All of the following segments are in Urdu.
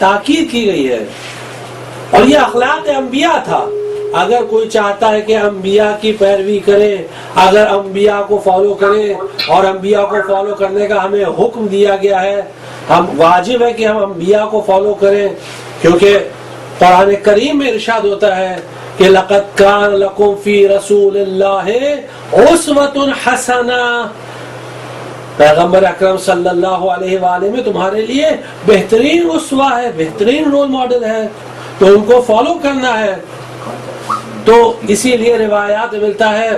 تاکید کی گئی ہے، اور یہ اخلاق انبیاء تھا۔ اگر کوئی چاہتا ہے کہ انبیاء کی پیروی کرے، اگر انبیاء کو فالو کرے، اور انبیاء کو فالو کرنے کا ہمیں حکم دیا گیا ہے، ہم واجب ہے کہ ہم انبیاء کو فالو کریں، کیونکہ قرآن کریم میں ارشاد ہوتا ہے کہ لَقَدْ كَانَ لَكُمْ فِي رَسُولِ اللَّهِ أُسْوَةٌ حَسَنَةٌ، پیغمبر اکرم صلی اللہ علیہ وآلہ میں تمہارے لیے بہترین اسوہ ہے، بہترین رول ماڈل ہے، تو ان کو فالو کرنا ہے۔ تو اسی لیے روایات ملتا ہے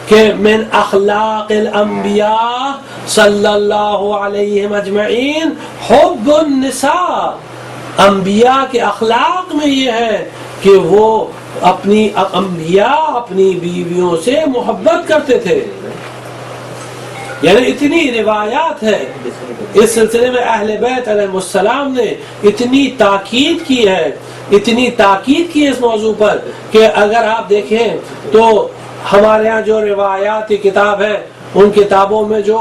کہ من اخلاق الانبیاء صلی اللہ علیہ اجمعین حب النساء، انبیاء کے اخلاق میں یہ ہے کہ وہ انبیاء اپنی بیویوں سے محبت کرتے تھے۔ یعنی اتنی روایات ہے اس سلسلے میں، اہل بیت علیہ السلام نے اتنی تاکید کی ہے، اتنی تاکید کی اس موضوع پر کہ اگر آپ دیکھیں تو ہمارے ہاں جو روایات کی کتاب ہے، ان کتابوں میں جو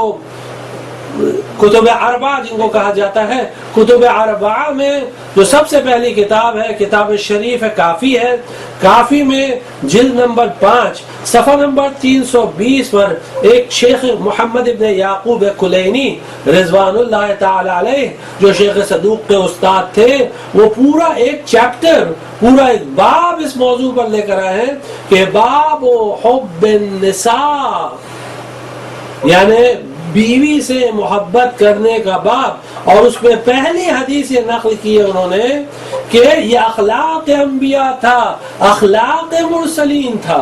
کتب اربعہ جن کو کہا جاتا ہے، کتب اربعہ میں جو سب سے پہلی کتاب ہے کتاب شریف ہے کافی ہے، کافی میں جلد نمبر 5 صفحہ نمبر 320 پر ایک شیخ محمد ابن یعقوب کلینی رضوان اللہ تعالی علیہ جو شیخ صدوق کے استاد تھے، وہ پورا ایک چیپٹر، پورا ایک باب اس موضوع پر لے کر آئے ہیں کہ باب حب النساء، یعنی بیوی سے محبت کرنے کا باب، اور اس میں پہلی حدیث یہ نقل کی ہے انہوں نے کہ یہ اخلاق انبیاء تھا، اخلاق مرسلین تھا۔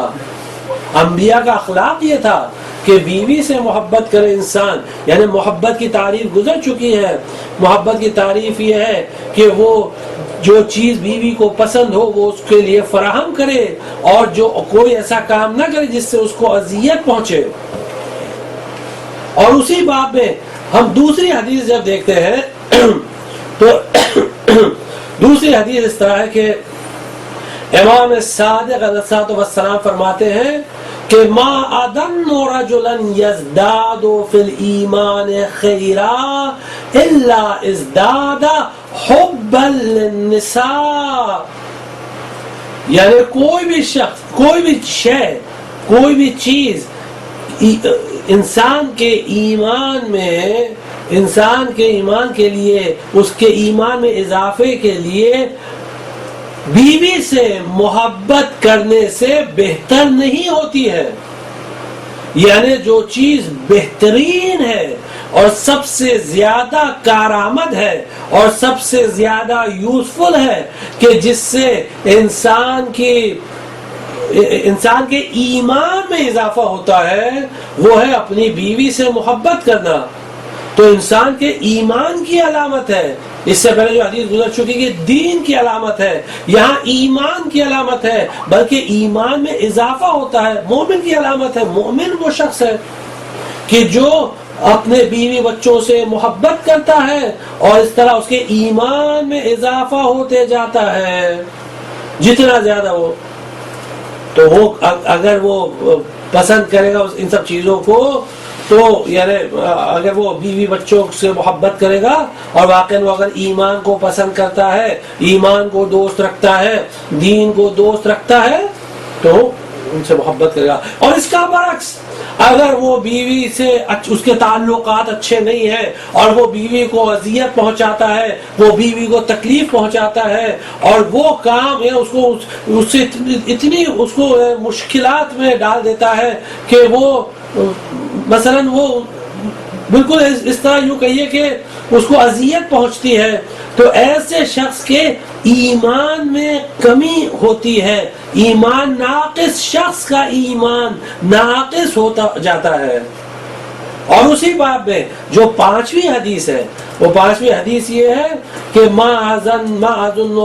انبیاء کا اخلاق یہ تھا کہ بیوی سے محبت کرے انسان، یعنی محبت کی تعریف گزر چکی ہے۔ محبت کی تعریف یہ ہے کہ وہ جو چیز بیوی کو پسند ہو وہ اس کے لیے فراہم کرے، اور جو کوئی ایسا کام نہ کرے جس سے اس کو اذیت پہنچے۔ اور اسی باب میں ہم دوسری حدیث جب دیکھتے ہیں تو دوسری حدیث اس طرح ہے کہ امام صادق علیہ السلام فرماتے ہیں کہ ما اظن رجلا یزداد فی الایمان خیرا الا ازداد حبا للنساء، یعنی کوئی بھی شخص، کوئی بھی شے، کوئی بھی چیز انسان کے ایمان میں، انسان کے ایمان کے لیے، اس کے ایمان میں اضافے کے لیے بیوی سے محبت کرنے سے بہتر نہیں ہوتی ہے۔ یعنی جو چیز بہترین ہے اور سب سے زیادہ کارآمد ہے اور سب سے زیادہ یوزفل ہے کہ جس سے انسان کے ایمان میں اضافہ ہوتا ہے، وہ ہے اپنی بیوی سے محبت کرنا۔ تو انسان کے ایمان کی علامت ہے، اس سے پہلے جو حدیث گزر چکی کہ دین کی علامت ہے، یہاں ایمان کی علامت ہے، بلکہ ایمان میں اضافہ ہوتا ہے۔ مومن کی علامت ہے، مومن وہ شخص ہے کہ جو اپنے بیوی بچوں سے محبت کرتا ہے اور اس طرح اس کے ایمان میں اضافہ ہوتے جاتا ہے جتنا زیادہ ہو۔ تو وہ اگر وہ پسند کرے گا ان سب چیزوں کو، تو یعنی اگر وہ بیوی بچوں سے محبت کرے گا اور واقعا وہ اگر ایمان کو پسند کرتا ہے، ایمان کو دوست رکھتا ہے، دین کو دوست رکھتا ہے، تو ان سے محبت کرے گا۔ اور اس کا برعکس، اگر وہ بیوی سے اس کے تعلقات اچھے نہیں ہیں اور وہ بیوی کو اذیت پہنچاتا ہے، وہ بیوی کو تکلیف پہنچاتا ہے، اور وہ کام اس سے اتنی اس کو مشکلات میں ڈال دیتا ہے کہ وہ مثلا وہ بالکل اس طرح یوں کہیے کہ اس کو اذیت پہنچتی ہے، تو ایسے شخص کے ایمان میں کمی ہوتی ہے، ایمان ناقص شخص کا ایمان ناقص ہوتا جاتا ہے۔ اور اسی باب میں جو 5ویں حدیث ہے، وہ 5ویں حدیث یہ ہے کہ ما اظن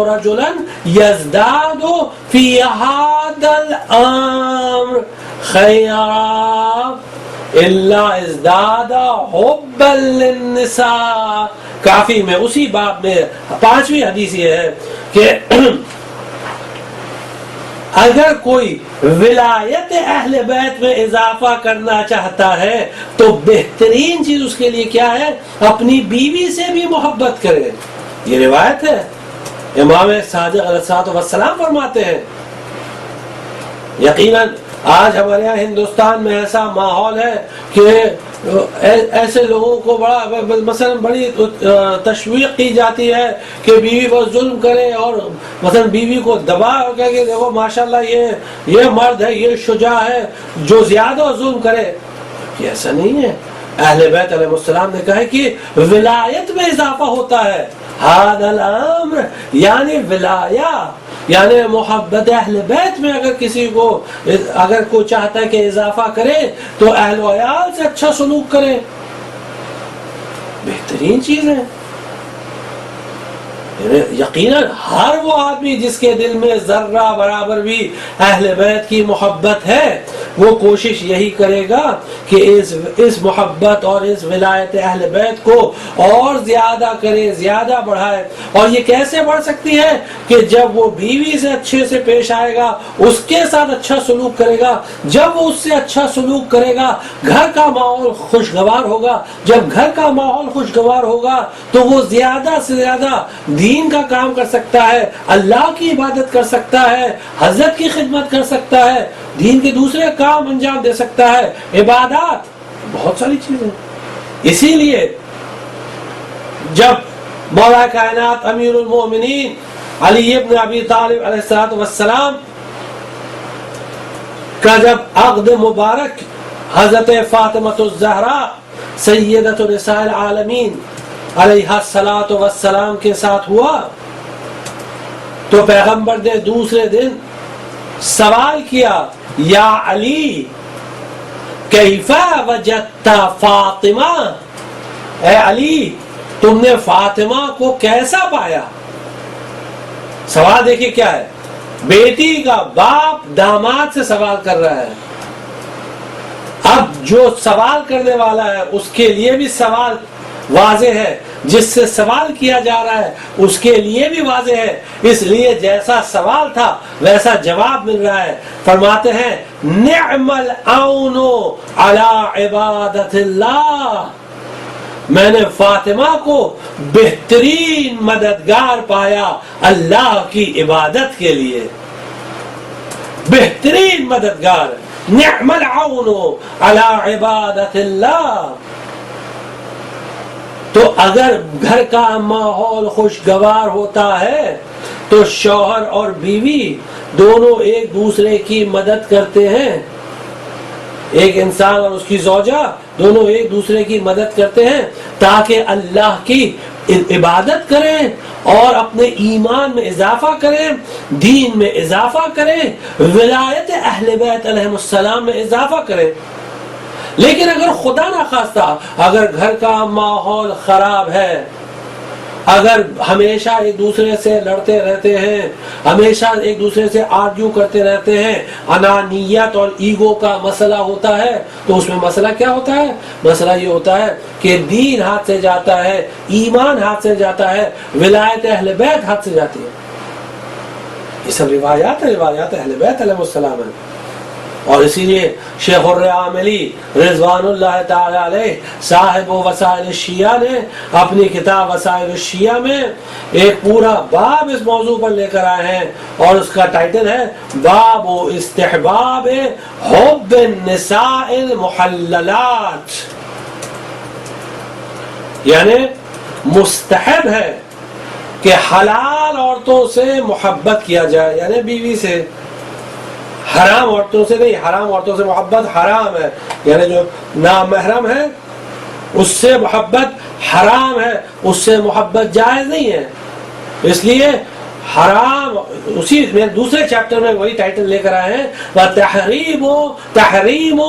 رجلا یزداد فی ھذا الامر خیرا الا ازداد حبا للنساء۔ کافی میں اسی باب میں 5ویں حدیث یہ ہے کہ اگر کوئی ولایت اہل بیت میں اضافہ کرنا چاہتا ہے تو بہترین چیز اس کے لیے کیا ہے؟ اپنی بیوی سے بھی محبت کرے۔ یہ روایت ہے امام صادق علیہ السلام فرماتے ہیں. یقیناً آج ہمارے یہاں ہندوستان میں ایسا ماحول ہے کہ ایسے لوگوں کو بڑا مثلا بڑی تشویق کی جاتی ہے کہ بیوی پر ظلم کرے اور مثلا بیوی کو دبا اور کہے کہ دیکھو ماشاءاللہ یہ مرد ہے، یہ شجاع ہے جو زیادہ ظلم کرے. کہ ایسا نہیں ہے. اہل بیت علیہ السلام نے کہا کہ ولایت میں اضافہ ہوتا ہے. ھذا الامر یعنی ولایہ یعنی محبت اہل بیت میں اگر کوئی چاہتا ہے کہ اضافہ کرے تو اہل و عیال سے اچھا سلوک کرے. بہترین چیز ہے. یقیناً ہر وہ آدمی جس کے دل میں ذرہ برابر بھی اہل بیت کی محبت ہے وہ کوشش یہی کرے گا کہ اس محبت اور اس ولایت اہل بیت کو اور زیادہ کرے، زیادہ بڑھائے. اور یہ کیسے بڑھ سکتی ہے؟ کہ جب وہ بیوی سے اچھے سے پیش آئے گا، اس کے ساتھ اچھا سلوک کرے گا. جب وہ اس سے اچھا سلوک کرے گا گھر کا ماحول خوشگوار ہوگا. جب گھر کا ماحول خوشگوار ہوگا تو وہ زیادہ سے زیادہ دین کا کام کر سکتا ہے، اللہ کی عبادت کر سکتا ہے، حضرت کی خدمت کر سکتا ہے، دین کے دوسرے کام انجام دے سکتا ہے، عبادات، بہت ساری چیزیں. اسی لیے جب مولا کائنات امیر المومنین علی ابن ابی طالب علیہ السلام کا جب عقد مبارک حضرت فاطمہ الزہرا سیدۃ نساء العالمین علیہ السلام کے ساتھ ہوا تو پیغمبر نے دوسرے دن سوال کیا، یا علی کیف وجدت فاطمہ، اے علی تم نے فاطمہ کو کیسا پایا؟ سوال دیکھیے کیا ہے، بیٹی کا باپ داماد سے سوال کر رہا ہے. اب جو سوال کرنے والا ہے اس کے لیے بھی سوال واضح ہے، جس سے سوال کیا جا رہا ہے اس کے لیے بھی واضح ہے. اس لیے جیسا سوال تھا ویسا جواب مل رہا ہے. فرماتے ہیں نعم العون علی عبادت اللہ، میں نے فاطمہ کو بہترین مددگار پایا اللہ کی عبادت کے لیے. بہترین مددگار، نعم العون علی عبادت اللہ. تو اگر گھر کا ماحول خوشگوار ہوتا ہے تو شوہر اور بیوی دونوں ایک دوسرے کی مدد کرتے ہیں. ایک انسان اور اس کی زوجہ دونوں ایک دوسرے کی مدد کرتے ہیں تاکہ اللہ کی عبادت کریں اور اپنے ایمان میں اضافہ کریں، دین میں اضافہ کریں، ولایت اہل بیت علیہ السلام میں اضافہ کریں. لیکن اگر خدا نخواستہ اگر گھر کا ماحول خراب ہے، اگر ہمیشہ ایک دوسرے سے لڑتے رہتے ہیں، ہمیشہ ایک دوسرے سے آرگیو کرتے رہتے ہیں، انانیت اور ایگو کا مسئلہ ہوتا ہے، تو اس میں مسئلہ کیا ہوتا ہے؟ مسئلہ یہ ہوتا ہے کہ دین ہاتھ سے جاتا ہے، ایمان ہاتھ سے جاتا ہے، ولایت اہل بیت ہاتھ سے جاتی ہے. یہ سب روایات اہل بیت علیہ السلام ہیں. اور اسی لیے شیخ الرعاملی رضوان اللہ تعالی علیہ صاحب وسائل الشیعہ نے اپنی کتاب وسائل الشیعہ میں ایک پورا باب اس موضوع پر لے کر آئے ہیں اور اس کا ٹائٹل ہے باب استحباب حب النساء المحللات. یعنی مستحب ہے کہ حلال عورتوں سے محبت کیا جائے، یعنی بیوی سے، حرام عورتوں سے نہیں. حرام عورتوں سے محبت حرام ہے، یعنی جو نامحرم ہے اس سے محبت حرام ہے، اس سے محبت جائز نہیں ہے. اس لیے حرام، اسی میں دوسرے چیپٹر میں وہی ٹائٹل لے کر آئے ہیں تحریم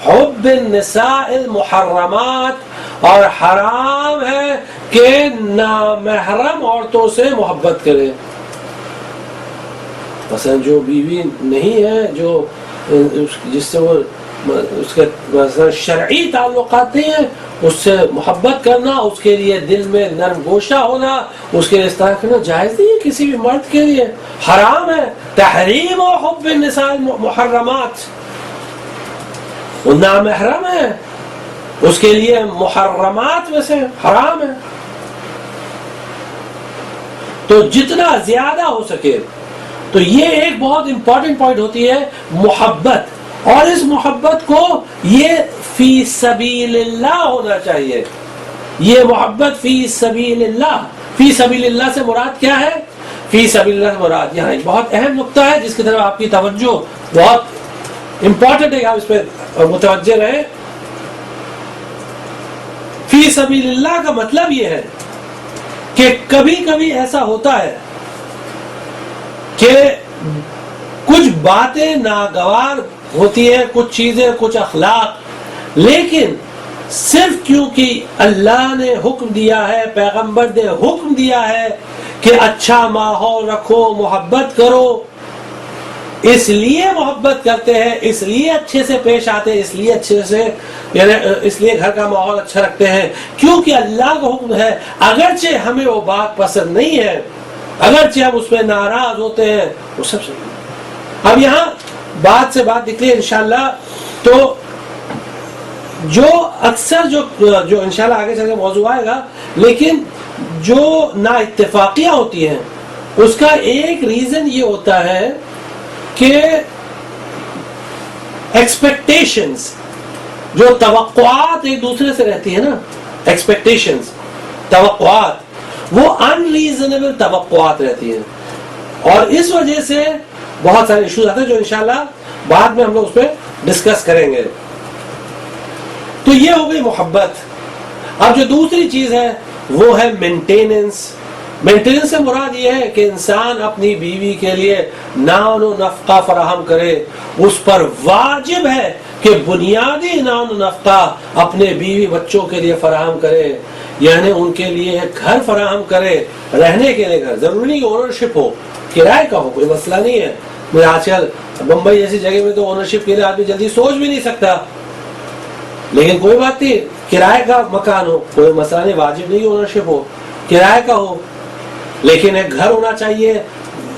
حب النساء المحرمات، اور حرام ہے کہ نامحرم عورتوں سے محبت کرے. مثلا جو بیوی نہیں ہے، جو جس سے وہ اس کے مثلا شرعی تعلقات نہیں ہیں، اس سے محبت کرنا، اس کے لیے دل میں نرم گوشہ ہونا، اس کے لیے اس طرح کرنا جائز نہیں ہے کسی بھی مرد کے لیے، حرام ہے. تحریم و حب النساء المحرمات، وہ نامحرم ہے، اس کے لیے محرمات میں سے حرام ہے. تو جتنا زیادہ ہو سکے. تو یہ ایک بہت امپورٹنٹ پوائنٹ ہوتی ہے محبت, اور اس محبت کو یہ فی سبیل اللہ ہونا چاہیے. یہ محبت فی سبیل اللہ, فی سبیل اللہ سے مراد کیا ہے؟ فی سبیل اللہ سے مراد یہاں ایک بہت اہم نقطہ ہے جس کی طرف آپ کی توجہ بہت امپورٹنٹ ہے, آپ اس پہ متوجہ رہیں. فی سبیل اللہ کا مطلب یہ ہے کہ کبھی کبھی ایسا ہوتا ہے کہ کچھ باتیں ناگوار ہوتی ہیں, کچھ چیزیں, کچھ اخلاق, لیکن صرف کیونکہ اللہ نے حکم دیا ہے, پیغمبر نے حکم دیا ہے کہ اچھا ماحول رکھو, محبت کرو, اس لیے محبت کرتے ہیں, اس لیے اچھے سے پیش آتے ہیں, اس لیے اچھے سے یعنی اس لیے گھر کا ماحول اچھا رکھتے ہیں کیونکہ اللہ کا حکم ہے, اگرچہ ہمیں وہ بات پسند نہیں ہے, اگرچہ ہم اس پہ ناراض ہوتے ہیں, وہ سب سے. اب یہاں بات سے بات نکلی انشاءاللہ. تو جو اکثر جو انشاءاللہ آگے چل کے موضوع آئے گا, لیکن جو نا اتفاقیاں ہوتی ہیں اس کا ایک ریزن یہ ہوتا ہے کہ ایکسپیکٹیشنز, جو توقعات ایک دوسرے سے رہتی ہے نا, ایکسپیکٹیشنز, توقعات, وہ ان ریزنیبل توقعات رہتی ہیں, اور اس وجہ سے بہت سارے ایشوز آتے ہیں جو انشاءاللہ بعد میں ہم لوگ اس پہ ڈسکس کریں گے. تو یہ ہو گئی محبت. اب جو دوسری چیز ہے وہ ہے مینٹیننس. مینٹیننس سے مراد یہ ہے کہ انسان اپنی بیوی کے لیے نان و نفقہ فراہم کرے. اس پر واجب ہے کہ بنیادی نان و نفقہ اپنے بیوی بچوں کے لیے فراہم کرے, یعنی ان کے لیے ایک گھر فراہم کرے, رہنے کے لیے گھر. ضروری نہیں کہ اونرشپ ہو, کرائے کا ہو, کوئی مسئلہ نہیں ہے. مجھے آج کل بمبئی جیسی جگہ میں تو اونرشپ کے لیے آدمی جلدی سوچ بھی نہیں سکتا, لیکن کوئی بات نہیں, کرائے کا مکان ہو, کوئی مسئلہ نہیں, واجب نہیں اونرشپ ہو, کرائے کا ہو, لیکن ایک گھر ہونا چاہیے,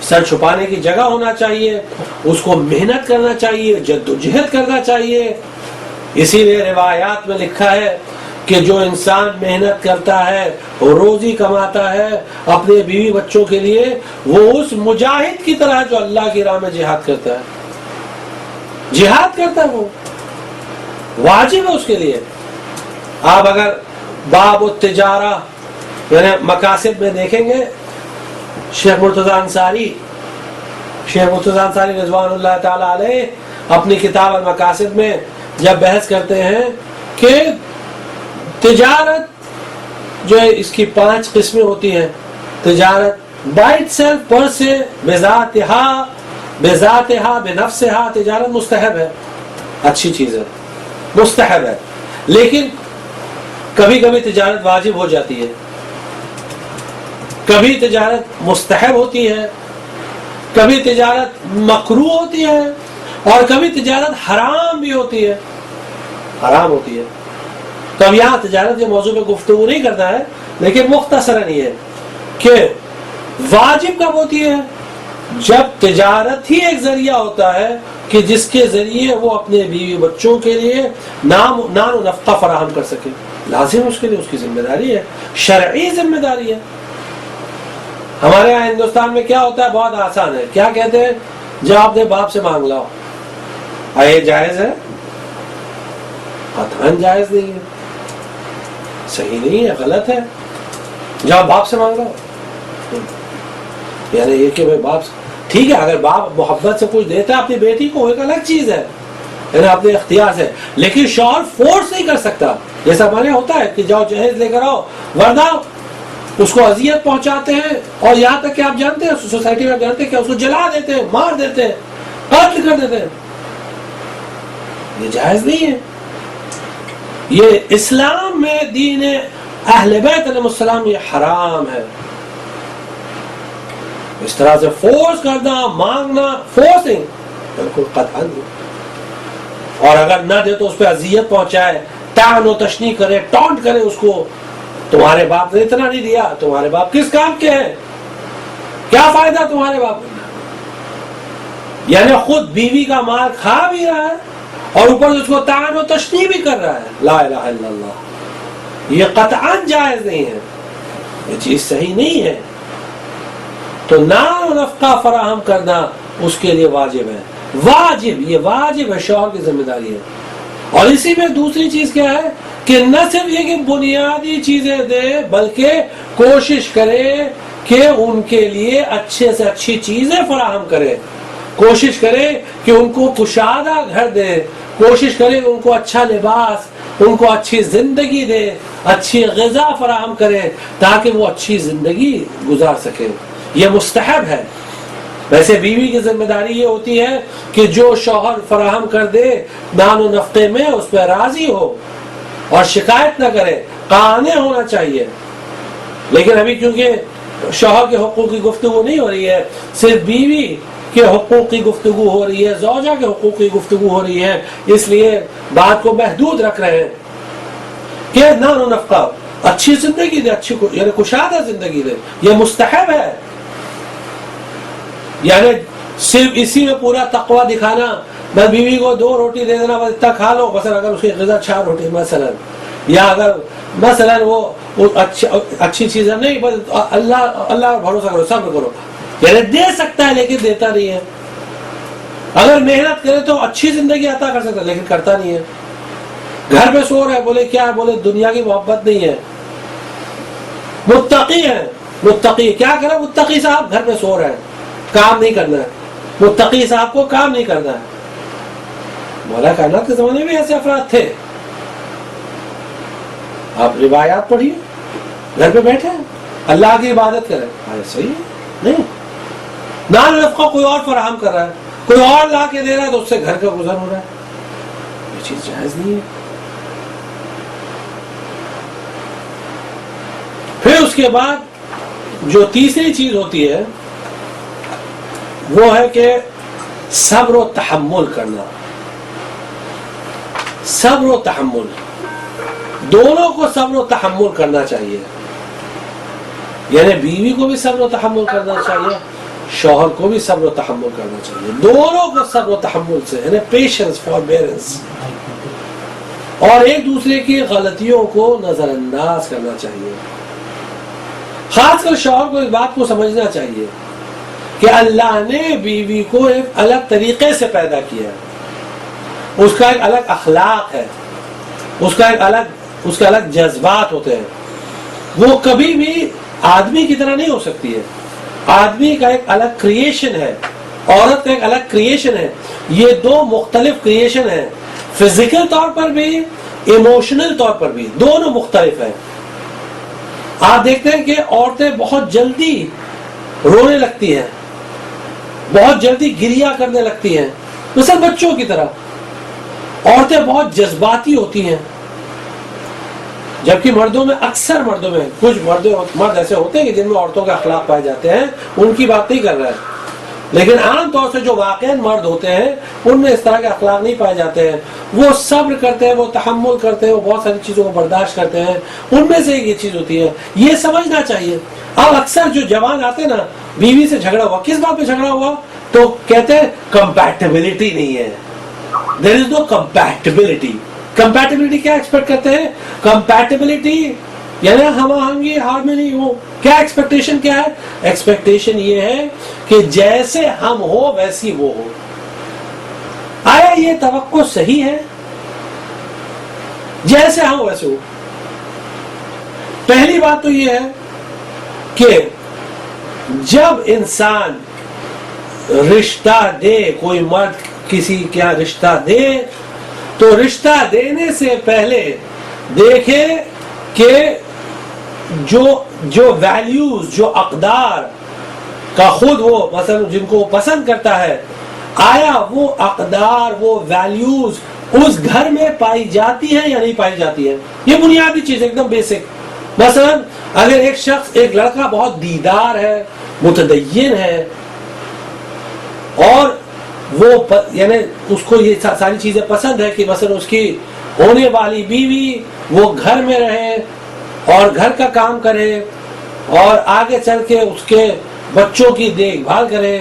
سر چھپانے کی جگہ ہونا چاہیے, اس کو محنت کرنا چاہیے, جدوجہد کرنا چاہیے. اسی لیے روایات میں لکھا ہے کہ جو انسان محنت کرتا ہے, روزی کماتا ہے اپنے بیوی بچوں کے لیے, وہ اس مجاہد کی طرح جو اللہ کی راہ میں جہاد کرتا ہے. جہاد کرتا ہے, وہ واجب ہے اس کے لیے. آپ اگر باب التجارہ یعنی مقاصد میں دیکھیں گے, شیخ مرتضی انصاری رضوان اللہ تعالی علیہ اپنی کتاب المقاصد میں جب بحث کرتے ہیں کہ تجارت جو ہے اس کی 5 قسمیں ہوتی ہیں. تجارت بائی اٹ سیلف, پر سے, بذاتها بنفسها, تجارت مستحب ہے, اچھی چیز ہے, مستحب ہے, لیکن کبھی کبھی تجارت واجب ہو جاتی ہے, کبھی تجارت مستحب ہوتی ہے, کبھی تجارت مکروہ ہوتی ہے, اور کبھی تجارت حرام بھی ہوتی ہے, حرام ہوتی ہے. تو اب یہاں تجارت کے موضوع پہ گفتگو نہیں کرتا ہے, لیکن مختصراً یہ کہ واجب کب ہوتی ہے؟ جب تجارت ہی ایک ذریعہ ہوتا ہے کہ جس کے ذریعے وہ اپنے بیوی بچوں کے لیے نان و نفقہ فراہم کر سکے. لازم اس کے لیے اس کی ذمہ داری ہے, شرعی ذمہ داری ہے. ہمارے یہاں ہندوستان میں کیا ہوتا ہے, بہت آسان ہے, کیا کہتے ہیں, جب آپ نے باپ سے مانگ لاؤ. یہ جائز ہے؟ قطعاً جائز نہیں ہے, صحیح نہیں ہے, غلط ہے. جب باپ سے مانگ لاؤ, یعنی یہ کہ باپ سے ٹھیک ہے, اگر باپ محبت سے کچھ دیتا ہے اپنی بیٹی کو, ایک الگ چیز ہے, یعنی اپنے اختیار سے, لیکن شوہر فورس نہیں کر سکتا. جیسا ہمارے ہوتا ہے کہ جاؤ جہیز لے کر آؤ, ورنہ اس کو اذیت پہنچاتے ہیں, اور یہاں تک کہ آپ جانتے ہیں سوسائٹی میں, آپ جانتے ہیں کہ اس کو جلا دیتے ہیں, مار دیتے ہیں, قتل کر دیتے ہیں. یہ جائز نہیں ہے. یہ اسلام میں دین اہل بیت علیہ السلام یہ حرام ہے. اس طرح سے فورس کرنا, مانگنا, فورسنگ بالکل قطعا نہیں. اور اگر نہ دے تو اس پہ اذیت پہنچائے, طعن و تشنیع کرے, ٹانٹ کرے اس کو, تمہارے باپ نے اتنا نہیں دیا, تمہارے باپ کس کام کے ہیں, کیا فائدہ تمہارے باپ نے. یعنی خود بیوی کا مال کھا بھی رہا ہے اور اوپر اس کو طعن و تشنیع بھی کر رہا ہے. لا الہ الا اللہ, یہ قطعاً جائز نہیں ہے, یہ چیز صحیح نہیں ہے. تو نان و نفقہ فراہم کرنا اس کے لیے واجب ہے. واجب، یہ واجب ہے، شوہر کی ذمہ داری ہے. اور اسی میں دوسری چیز کیا ہے کہ نہ صرف یہ کہ بنیادی چیزیں دے، بلکہ کوشش کرے کہ ان کے لیے اچھے سے اچھی چیزیں فراہم کرے. کوشش کرے کہ ان کو کشادہ گھر دے، کوشش کرے ان کو اچھا لباس، ان کو اچھی زندگی دے، اچھی غذا فراہم کرے تاکہ وہ اچھی زندگی گزار سکے. یہ مستحب ہے. ویسے بیوی کی ذمہ داری یہ ہوتی ہے کہ جو شوہر فراہم کر دے نان و نفقے میں اس پہ راضی ہو اور شکایت نہ کرے، قانع ہونا چاہیے. لیکن ابھی کیونکہ شوہر کے حقوق کی گفتگو نہیں ہو رہی ہے، صرف بیوی کے حقوق کی گفتگو ہو رہی ہے، زوجہ کے حقوق کی گفتگو ہو رہی ہے، اس لیے بات کو محدود رکھ رہے ہیں کہ نان و نفقہ، اچھی زندگی دے، اچھی یعنی کشادہ زندگی دے. یہ مستحب ہے. یعنی صرف اسی میں پورا تقوی دکھانا، بس بیوی کو 2 روٹی دے دینا، بس اتنا کھا لو، مثلا اگر اس کی غذا 4 روٹی مثلا، یا اگر مثلا وہ اچھی چیز ہے نہیں، بس اللہ بھروسہ کرو، صبر کرو. یعنی دے سکتا ہے لیکن دیتا نہیں ہے. اگر محنت کرے تو اچھی زندگی عطا کر سکتا ہے لیکن کرتا نہیں ہے. گھر پہ سو رہا ہے، بولے کیا، بولے دنیا کی محبت نہیں ہے. متقی ہے، متقی کیا کرے؟ متقی صاحب گھر پہ سو رہا ہے، کام نہیں کرنا ہے. متقی صاحب کو کام نہیں کرنا ہے. مولا کائنات کے زمانے میں ایسے افراد تھے. آپ روایات پڑھیے، گھر پہ بیٹھے اللہ کی عبادت کرے. صحیح نہیں، نان نفقہ کوئی اور فراہم کر رہا ہے، کوئی اور لا کے دے رہا ہے تو اس سے گھر کا گزر ہو رہا ہے. یہ چیز جائز نہیں ہے. پھر اس کے بعد جو تیسری چیز ہوتی ہے وہ ہے کہ صبر و تحمل کرنا. صبر و تحمل، دونوں کو صبر و تحمل کرنا چاہیے. یعنی بیوی کو بھی صبر و تحمل کرنا چاہیے، شوہر کو بھی صبر و تحمل کرنا چاہیے. دونوں کو صبر و تحمل سے، یعنی پیشنس، فاربیرنس، اور ایک دوسرے کی غلطیوں کو نظر انداز کرنا چاہیے. خاص کر شوہر کو اس بات کو سمجھنا چاہیے کہ اللہ نے بیوی کو ایک الگ طریقے سے پیدا کیا ہے. اس کا ایک الگ اخلاق ہے، اس کا الگ جذبات ہوتے ہیں. وہ کبھی بھی آدمی کی طرح نہیں ہو سکتی ہے. آدمی کا ایک الگ کریشن ہے، عورت کا ایک الگ کریشن ہے. یہ 2 مختلف کریشن ہیں، فزیکل طور پر بھی، ایموشنل طور پر بھی، دونوں مختلف ہیں. آپ دیکھتے ہیں کہ عورتیں بہت جلدی رونے لگتی ہیں، بہت جلدی گریہ کرنے لگتی ہیں، مثلا بچوں کی طرح. عورتیں بہت جذباتی ہوتی ہیں، جبکہ مردوں میں، اکثر مردوں میں، کچھ مرد ایسے ہوتے ہیں کہ جن میں عورتوں کے اخلاق پائے جاتے ہیں، ان کی بات نہیں کر رہا ہے، لیکن عام طور سے جو واقعی مرد ہوتے ہیں ان میں اس طرح کے اخلاق نہیں پائے جاتے ہیں. وہ صبر کرتے ہیں، وہ تحمل کرتے ہیں، وہ بہت ساری چیزوں کو برداشت کرتے ہیں. ان میں سے یہ چیز ہوتی ہے، یہ سمجھنا چاہیے. اب اکثر جو جوان آتے ہیں نا، بیوی سے جھگڑا ہوا، کس بات پہ جھگڑا ہوا تو کہتے ہیں کمپیٹیبلٹی نہیں ہے. دیر از نو کمپیٹیبلٹی. کمپیٹیبلٹی کیا ایکسپیکٹ کرتے ہیں؟ کمپیٹیبلٹی یعنی ہم آہنگی، ہارمونی ہو. کیا ایکسپیکٹیشن کیا ہے؟ ایکسپیکٹیشن یہ ہے کہ جیسے ہم ہو ویسی وہ ہو. آیا یہ توقع صحیح ہے؟ جیسے ہم ویسے ہو. پہلی بات تو یہ ہے کہ جب انسان رشتہ دے، کوئی مرد کسی کیا رشتہ دے، تو رشتہ دینے سے پہلے دیکھے کہ جو ویلیوز، جو اقدار کا خود وہ مثلا جن کو پسند کرتا ہے، آیا وہ اقدار، وہ ویلیوز اس گھر میں پائی جاتی ہیں یا نہیں پائی جاتی ہیں. یہ بنیادی چیز ایک دم بیسک. مثلا اگر ایک شخص، ایک لڑکا بہت دیندار ہے، متدین ہے، اور وہ یعنی اس کو یہ ساری چیزیں پسند ہے کہ مثلا اس کی ہونے والی بیوی وہ گھر میں رہے اور گھر کا کام کرے اور آگے چل کے اس کے بچوں کی دیکھ بھال کرے،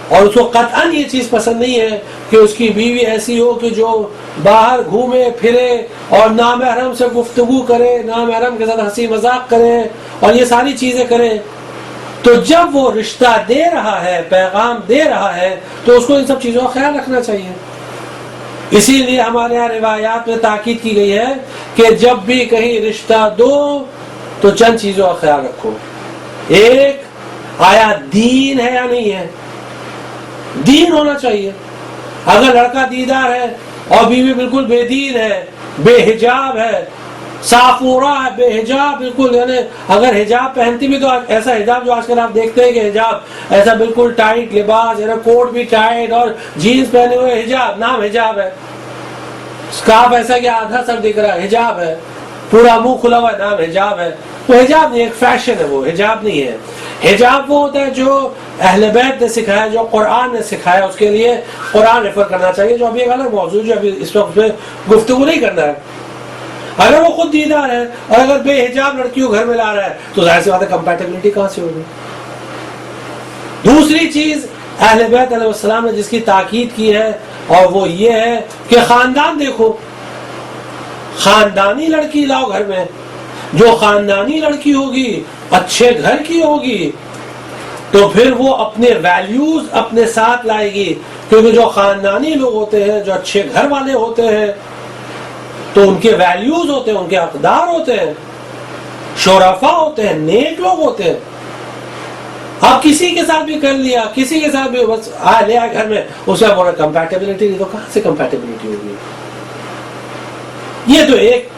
اور اس کو قطعاً یہ چیز پسند نہیں ہے کہ اس کی بیوی ایسی ہو کہ جو باہر گھومے پھرے اور نامحرم سے گفتگو کرے، نامحرم کے ساتھ ہنسی مذاق کرے اور یہ ساری چیزیں کرے، تو جب وہ رشتہ دے رہا ہے، پیغام دے رہا ہے، تو اس کو ان سب چیزوں کا خیال رکھنا چاہیے. اسی لیے ہمارے یہاں روایات میں تاکید کی گئی ہے کہ جب بھی کہیں رشتہ دو تو چند چیزوں کا خیال رکھو. ایک، آیا دین ہے یا نہیں ہے؟ دین ہونا چاہیے. اگر لڑکا دیندار ہے اور بیوی بالکل بے دین ہے، بے حجاب ہے، صافورہ ہے، بے حجاب بالکل، یعنی اگر حجاب پہنتی بھی تو ایسا حجاب جو آج کل آپ دیکھتے ہیں کہ حجاب ایسا بالکل ٹائٹ لباس، یعنی کوٹ بھی ٹائٹ اور جینز پہنے ہوئے، حجاب، نام حجاب ہے. اسکارف ایسا کہ آدھا سر دکھ رہا ہے، حجاب ہے. پورا منہ کھلا ہوا ہے، نام حجاب ہے. وہ حجاب نہیں، ایک فیشن ہے، وہ حجاب نہیں ہے. حجاب وہ ہوتا ہے جو اہل بیت نے سکھایا، جو قرآن نے سکھایا. اس کے لیے قرآن ریفر کرنا چاہیے، جو ابھی ایک الگ موضوع جو ابھی اس وقت پہ گفتگو نہیں کرنا ہے. اگر وہ خود دیندار ہے اور اگر بے حجاب لڑکیوں گھر میں لا رہا ہے تو ظاہر سی بات ہے کمپیٹیبلٹی کہاں سے ہوگی. دوسری چیز اہل بیت علیہ السلام نے جس کی تاکید کی ہے اور وہ یہ ہے کہ خاندان دیکھو، خاندانی لڑکی لاؤ گھر میں. جو خاندانی لڑکی ہوگی، اچھے گھر کی ہوگی، تو پھر وہ اپنے ویلیوز اپنے ساتھ لائے گی. کیونکہ جو خاندانی لوگ ہوتے ہیں، جو اچھے گھر والے ہوتے ہیں، تو ان کے ویلیوز ہوتے ہیں، ان کے اقدار ہوتے ہیں، شرفا ہوتے ہیں، نیک لوگ ہوتے ہیں. آپ کسی کے ساتھ بھی کر لیا، کسی کے ساتھ بھی بس لے آئے گھر میں، اس کا بولا کمپیٹیبلٹی نہیں، تو کہاں سے کمپیٹیبلٹی ہوگی؟ یہ تو ایک